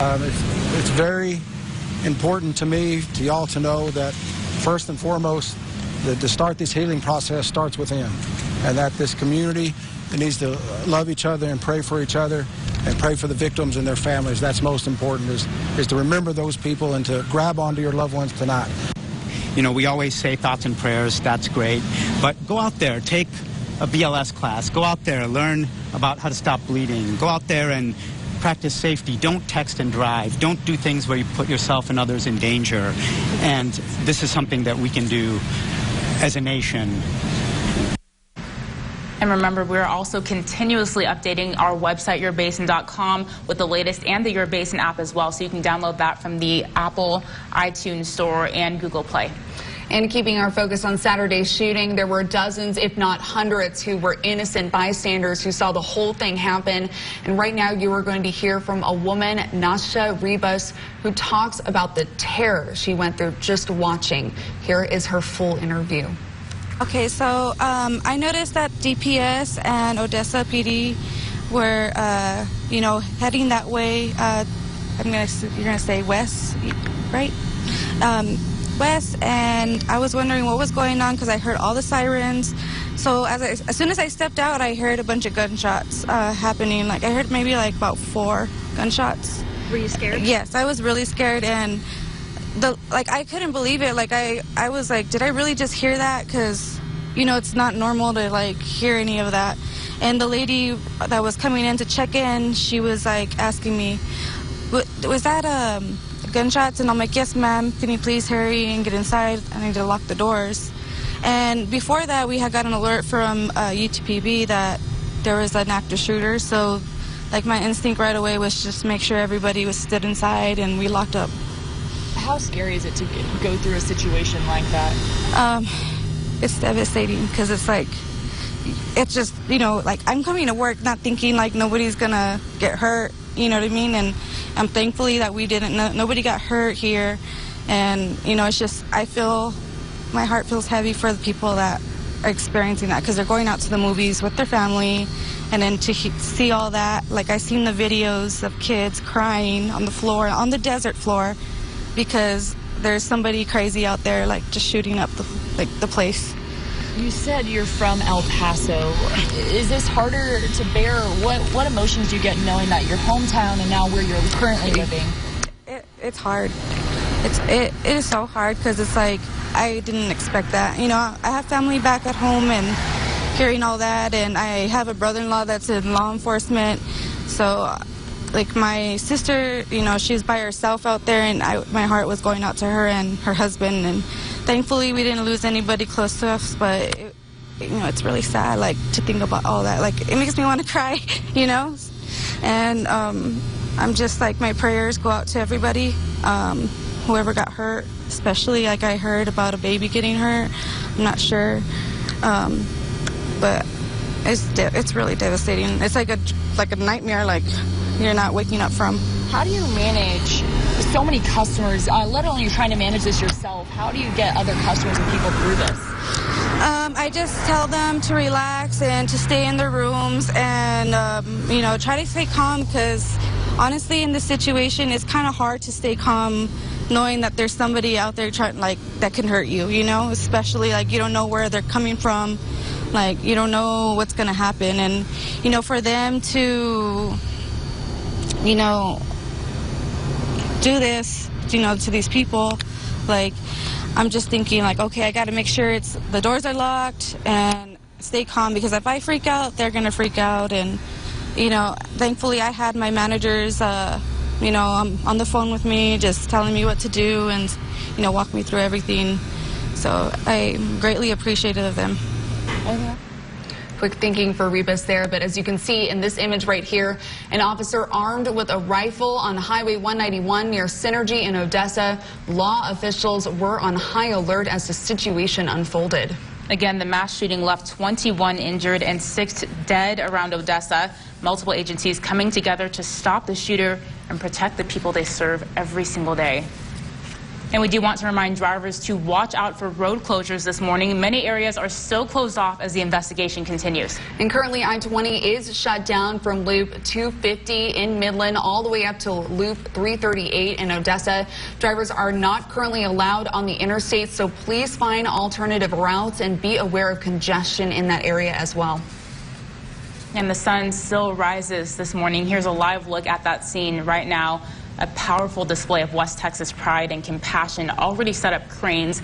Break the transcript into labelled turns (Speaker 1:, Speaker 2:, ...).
Speaker 1: It's very important to me, to y'all, to know that first and foremost, to start this healing process starts within, and that this community needs to love each other and pray for each other and pray for the victims and their families. That's most important, is to remember those people and to grab onto your loved ones tonight.
Speaker 2: You know, we always say thoughts and prayers, that's great, but go out there, take a BLS class, go out there, learn about how to stop bleeding, go out there and practice safety. Don't text and drive. Don't do things where you put yourself and others in danger. And this is something that we can do as a nation.
Speaker 3: And remember, we're also continuously updating our website, YourBasin.com, with the latest and the Your Basin app as well. So you can download that from the Apple iTunes Store and Google Play.
Speaker 4: And keeping our focus on Saturday's shooting, there were dozens, if not hundreds, who were innocent bystanders who saw the whole thing happen. And right now you are going to hear from a woman, Nasha Ribas, who talks about the terror she went through just watching. Here is her full interview.
Speaker 5: Okay, so I noticed that DPS and Odessa PD were, heading that way. You're gonna say west, right? West, and I was wondering what was going on because I heard all the sirens. So as soon as I stepped out, I heard a bunch of gunshots happening. Like I heard maybe like about 4 gunshots.
Speaker 6: Were you scared?
Speaker 5: Yes, I was really scared, and I couldn't believe it. Like I was like, did I really just hear that? Because it's not normal to like hear any of that. And the lady that was coming in to check in, she was like asking me, was that gunshots? And I'm like, yes, ma'am. Can you please hurry and get inside? I need to lock the doors. And before that, we had got an alert from UTPB that there was an active shooter. So, like, my instinct right away was just make sure everybody was stood inside, and we locked up.
Speaker 6: How scary is it to go through a situation like that?
Speaker 5: It's devastating because it's like, it's just, like I'm coming to work not thinking like nobody's gonna get hurt. You know what I mean? And I'm thankfully that we didn't, nobody got hurt here. And, it's just, my heart feels heavy for the people that are experiencing that because they're going out to the movies with their family. And then to see all that, like I seen the videos of kids crying on the floor, on the desert floor, because there's somebody crazy out there like just shooting up the place.
Speaker 6: You said you're from El Paso. Is this harder to bear? What emotions do you get knowing that your hometown and now where you're currently living?
Speaker 5: It's hard. It is so hard because it's like I didn't expect that. I have family back at home and hearing all that, and I have a brother-in-law that's in law enforcement. So, like my sister, she's by herself out there, and my heart was going out to her and her husband, and thankfully we didn't lose anybody close to us, but it's really sad, like, to think about all that. Like, it makes me want to cry, and I'm just like, my prayers go out to everybody, whoever got hurt, especially like I heard about a baby getting hurt. I'm not sure, but it's really devastating. It's like a nightmare, like you're not waking up from.
Speaker 6: How do you manage so many customers, let alone you're trying to manage this yourself? How do you get other customers and people through this?
Speaker 5: I just tell them to relax and to stay in their rooms and, try to stay calm because honestly in this situation it's kind of hard to stay calm knowing that there's somebody out there that can hurt you, especially like you don't know where they're coming from, like you don't know what's going to happen. And, for them to, do this, to these people, like, I'm just thinking, like, okay, I got to make sure the doors are locked and stay calm because if I freak out, they're going to freak out. And, thankfully I had my managers, on the phone with me, just telling me what to do and, walk me through everything. So I'm greatly appreciative of them.
Speaker 4: Okay. Quick thinking for Ribas there, but as you can see in this image right here, an officer armed with a rifle on Highway 191 near Synergy in Odessa. Law officials were on high alert as the situation unfolded.
Speaker 3: Again, the mass shooting left 21 injured and 6 dead around Odessa. Multiple agencies coming together to stop the shooter and protect the people they serve every single day. And we do want to remind drivers to watch out for road closures this morning. Many areas are still closed off as the investigation continues.
Speaker 4: And currently I-20 is shut down from Loop 250 in Midland all the way up to Loop 338 in Odessa. Drivers are not currently allowed on the interstate, so please find alternative routes and be aware of congestion in that area as well.
Speaker 3: And the sun still rises this morning. Here's a live look at that scene right now. A powerful display of West Texas pride and compassion already set up cranes